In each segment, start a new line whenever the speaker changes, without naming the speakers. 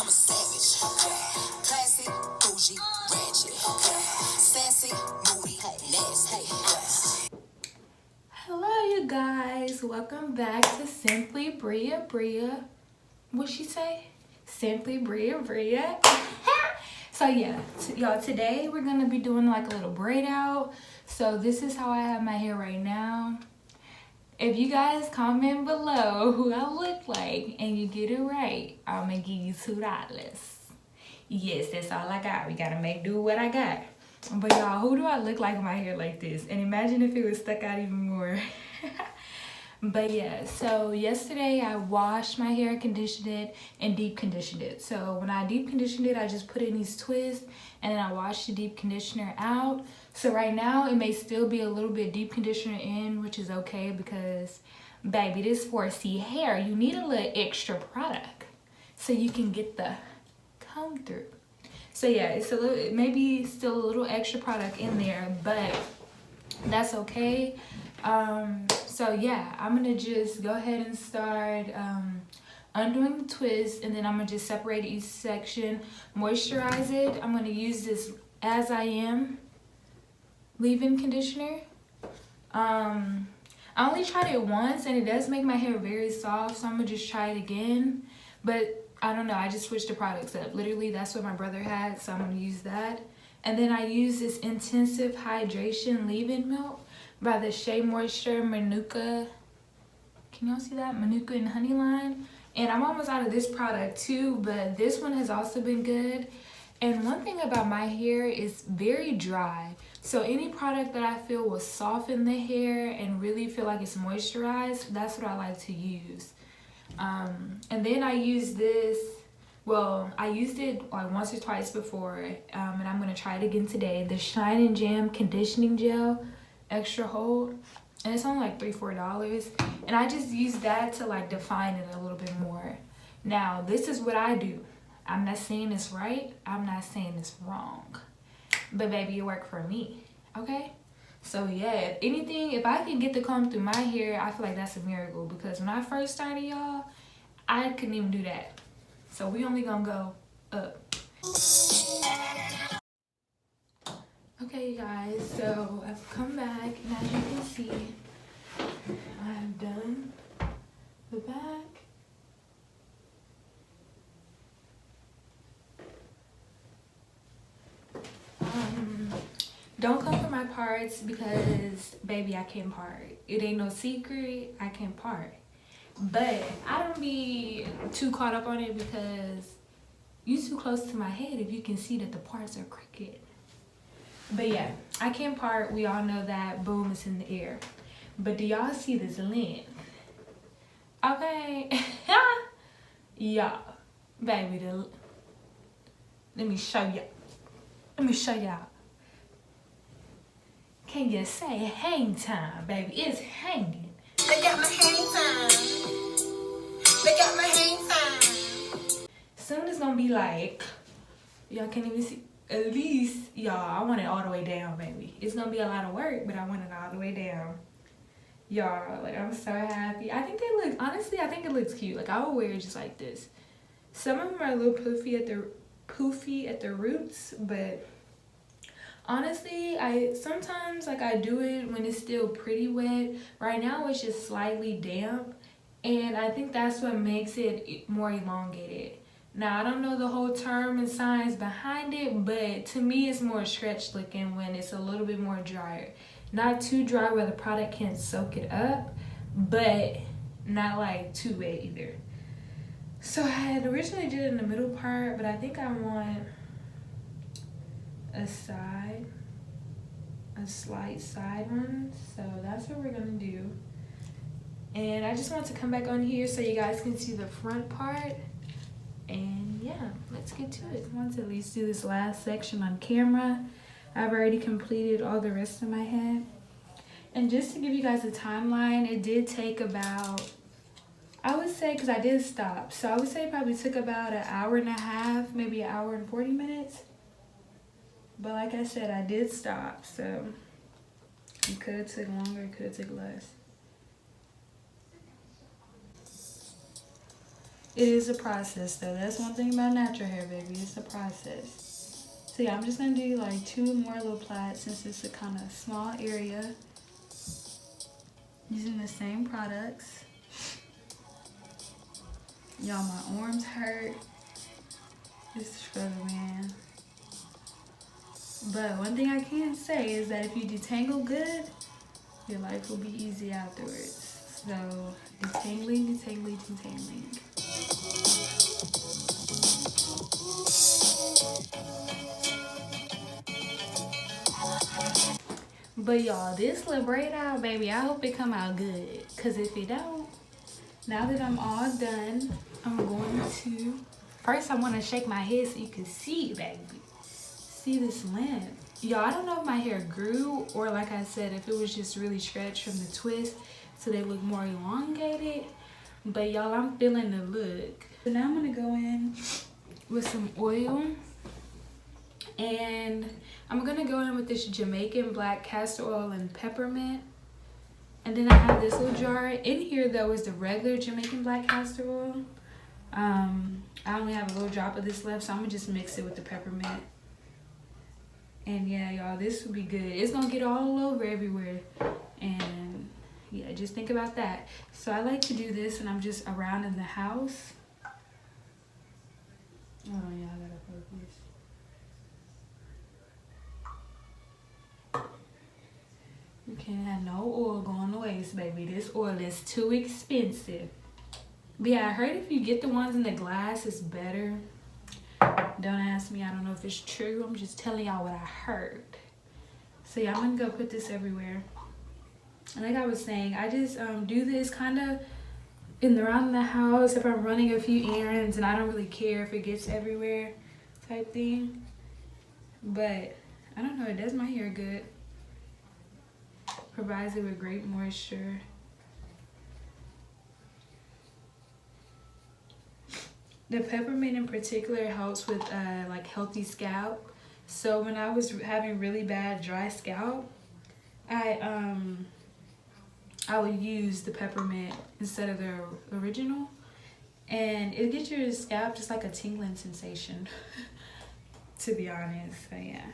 I'm a savage. Classy, bougie, ratchet. Sassy, moody, nasty.
Hello, you guys. Welcome back to Simply Bria. What'd she say? Simply Bria. So yeah, y'all, today we're gonna be doing like a little braid out. So this is how I have my hair right now. If you guys comment below who I look like and you get it right, I'm gonna give you $2. Yes, that's all I got. We gotta make do what I got. But y'all, who do I look like with my hair like this? And imagine if it was stuck out even more. But yeah, so yesterday I washed my hair, conditioned it, and deep conditioned it. So when I deep conditioned it, I just put in these twists and then I washed the deep conditioner out. So right now it may still be a little bit deep conditioner in, which is okay because baby, this 4C hair, you need a little extra product so you can get the comb through. So yeah, it's a little, maybe still a little extra product in there, but that's okay. So yeah, I'm gonna just go ahead and start undoing the twist, and then I'm gonna just separate each section, moisturize it. I'm gonna use this As I Am leave-in conditioner. I only tried it once and it does make my hair very soft, so I'm gonna just try it again. But I don't know, I just switched the products up. Literally, that's what my brother had, so I'm gonna use that. And then I use this Intensive Hydration Leave-In Milk by the Shea Moisture Manuka. Can y'all see that? Manuka and Honey line. And I'm almost out of this product too, but this one has also been good. And one thing about my hair is very dry. So any product that I feel will soften the hair and really feel like it's moisturized, that's what I like to use. And then I use this, well, I used it like once or twice before, and I'm gonna try it again today. The Shine and Jam Conditioning Gel Extra Hold, and it's only like $3-4, and I just use that to like define it a little bit more. Now, this is what I do. I'm not saying it's right, I'm not saying it's wrong, but baby, it worked for me, okay? So yeah, if anything, if I can get the comb through my hair, I feel like that's a miracle, because when I first started, y'all, I couldn't even do that. So we only gonna go up. Okay, you guys, so I've come back, and as you can see, I have done the back. Don't come for my parts because, baby, I can't part. It ain't no secret, I can't part. But I don't be too caught up on it because you too close to my head if you can see that the parts are crooked. But yeah, I can't part. We all know that. Boom, it's in the air. But do y'all see this length? Okay. Yeah. Baby, let me show y'all. Let me show y'all. Can you say hang time, baby? It's hanging.
They got my hang time. They got my hang time.
Soon it's gonna be like, y'all can't even see. At least, y'all, I want it all the way down, baby. It's gonna be a lot of work, but I want it all the way down. Y'all, like, I'm so happy. I think they look, honestly, I think it looks cute. Like, I would wear it just like this. Some of them are a little poofy at the roots, but honestly, sometimes like I do it when it's still pretty wet. Right now it's just slightly damp, and I think that's what makes it more elongated. Now, I don't know the whole term and science behind it, but to me it's more stretched looking when it's a little bit more drier. Not too dry where the product can't soak it up, but not like too wet either. So I had originally did it in the middle part, but I think I want a slight side one, so that's what we're gonna do. And I just want to come back on here so you guys can see the front part, and yeah, let's get to it. I want to at least do this last section on camera. I've already completed all the rest of my head, and just to give you guys a timeline, it did take about, I would say, because I did stop, so I would say it probably took about an hour and a half, maybe an hour and 40 minutes. But like I said, I did stop, so it could have took longer, it could have took less. It is a process though. That's one thing about natural hair, baby. It's a process. So yeah, I'm just gonna do like 2 more little plaits since it's a kind of small area. Using the same products. Y'all, my arms hurt. It's a struggle, man. But one thing I can say is that if you detangle good, your life will be easy afterwards. So detangling, detangling, detangling. But y'all, this little braid out, baby, I hope it come out good. Cause if it don't, now that I'm all done, I'm going to, first I want to shake my head so you can see, baby. See this length. Y'all, I don't know if my hair grew or like I said, if it was just really stretched from the twist so they look more elongated. But y'all, I'm feeling the look. So now I'm gonna go in with some oil and I'm gonna go in with this Jamaican black castor oil and peppermint. And then I have this little jar. In here though is the regular Jamaican black castor oil. I only have a little drop of this left, so I'm gonna just mix it with the peppermint. And yeah, y'all, this will be good. It's gonna get all over everywhere. And yeah, just think about that. So I like to do this and I'm just around in the house. Oh yeah, I gotta focus. You can't have no oil going to waste, baby. This oil is too expensive. But yeah, I heard if you get the ones in the glass, it's better. Don't ask me, I don't know if it's true. I'm just telling y'all what I heard. So yeah, I'm gonna go put this everywhere. And like I was saying, I just do this kind of around the house if I'm running a few errands and I don't really care if it gets everywhere type thing. But I don't know, it does my hair good. Provides it with great moisture. The peppermint in particular helps with like healthy scalp. So when I was having really bad dry scalp, I would use the peppermint instead of the original, and it gets your scalp just like a tingling sensation. To be honest, so yeah.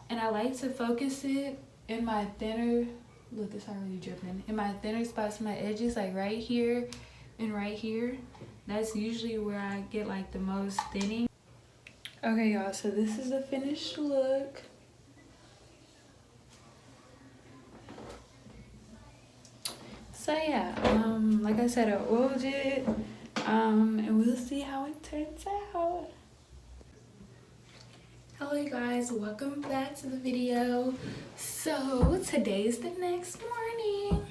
And I like to focus it in my thinner. Look, it's already dripping. In my thinner spots, my edges, like right here and right here. That's usually where I get like the most thinning. Okay, y'all, so this is the finished look. So yeah, like I said, I oiled it, and we'll see how it turns out. Hello you guys, welcome back to the video. So today's the next morning.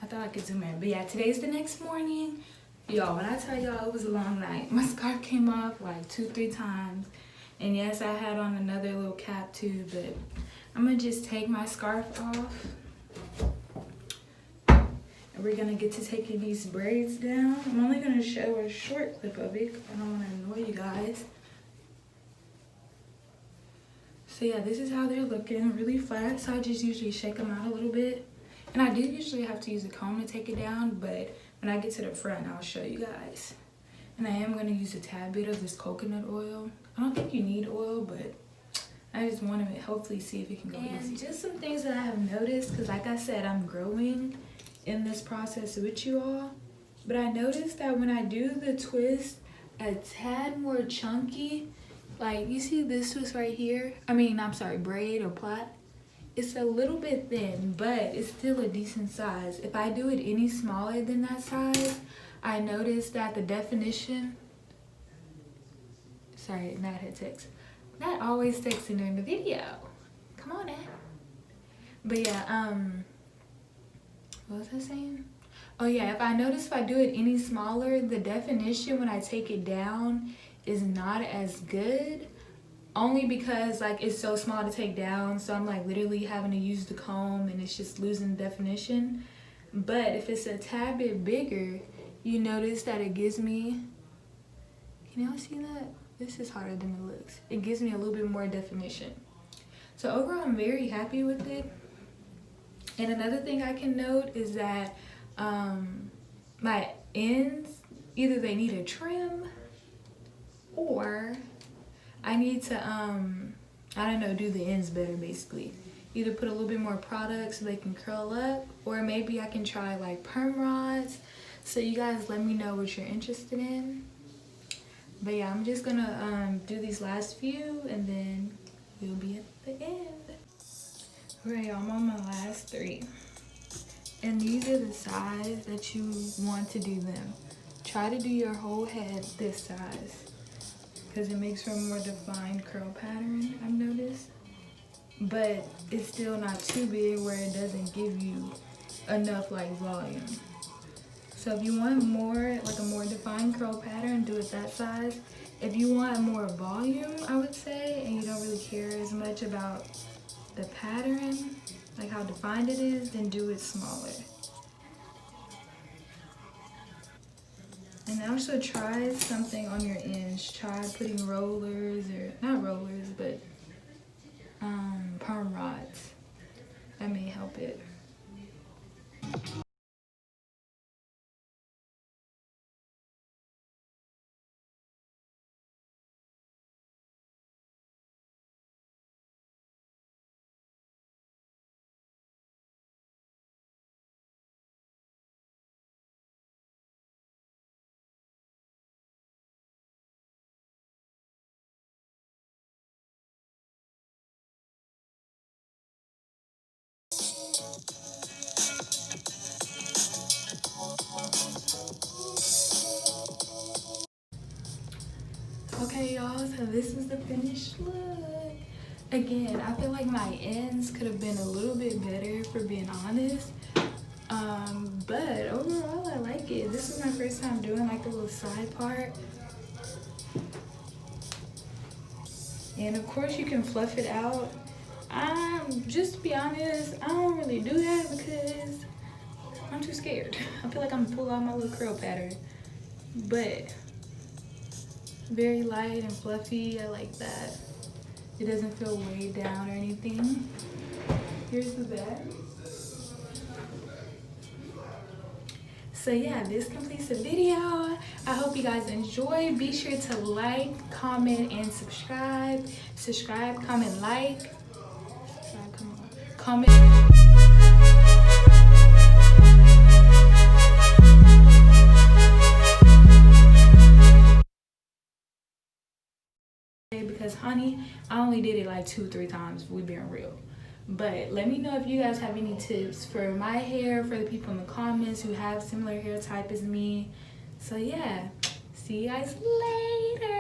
I thought I could zoom in, but yeah, today's the next morning. Y'all, when I tell y'all it was a long night, my scarf came off like 2-3 times. And yes, I had on another little cap too, but I'm gonna just take my scarf off. And we're gonna get to taking these braids down. I'm only gonna show a short clip of it. I don't wanna annoy you guys. So yeah, this is how they're looking, really flat. So I just usually shake them out a little bit. And I do usually have to use a comb to take it down, but when I get to the front, I'll show you guys. And I am gonna use a tad bit of this coconut oil. I don't think you need oil, but I just want to hopefully see if it can go easy. And just some things that I have noticed, because like I said, I'm growing in this process with you all. But I noticed that when I do the twist a tad more chunky, like you see this twist right here, braid or plait, it's a little bit thin, but it's still a decent size. If I do it any smaller than that size, I noticed that the definition, sorry, Matt had text. Not always texting during the video. Come on, Matt. But yeah, what was I saying? Oh yeah, if I notice if I do it any smaller, the definition when I take it down is not as good. Only because like it's so small to take down, so I'm like literally having to use the comb and it's just losing definition. But if it's a tad bit bigger, you notice that it gives me, can y'all see that? This is harder than it looks. It gives me a little bit more definition. So overall, I'm very happy with it. And another thing I can note is that my ends, either they need a trim or I need to, I don't know, do the ends better basically. Either put a little bit more product so they can curl up, or maybe I can try like perm rods. So you guys let me know what you're interested in. But yeah, I'm just gonna do these last few and then we'll be at the end. Alright, I'm on my last 3. And these are the size that you want to do them. Try to do your whole head this size, because it makes for a more defined curl pattern, I've noticed. But it's still not too big where it doesn't give you enough like volume. So if you want more, like a more defined curl pattern, do it that size. If you want more volume, I would say, and you don't really care as much about the pattern, like how defined it is, then do it smaller. And also try something on your ends. Try putting rollers, or not rollers, but perm rods. That may help it. Okay, y'all, so this is the finished look. Again, I feel like my ends could have been a little bit better, for being honest. But overall, I like it. This is my first time doing like the little side part. And of course you can fluff it out. Just to be honest, I don't really do that because I'm too scared. I feel like I'm gonna pull out my little curl pattern. But very light and fluffy, I like that. It doesn't feel weighed down or anything. Here's the back. So yeah, this completes the video. I hope you guys enjoyed. Be sure to like, comment, and subscribe. Subscribe, comment, like. Subscribe, comment. Because honey, I only did it like 2-3 times, if we're being real. But let me know if you guys have any tips for my hair, for the people in the comments who have similar hair type as me. So yeah, see you guys later.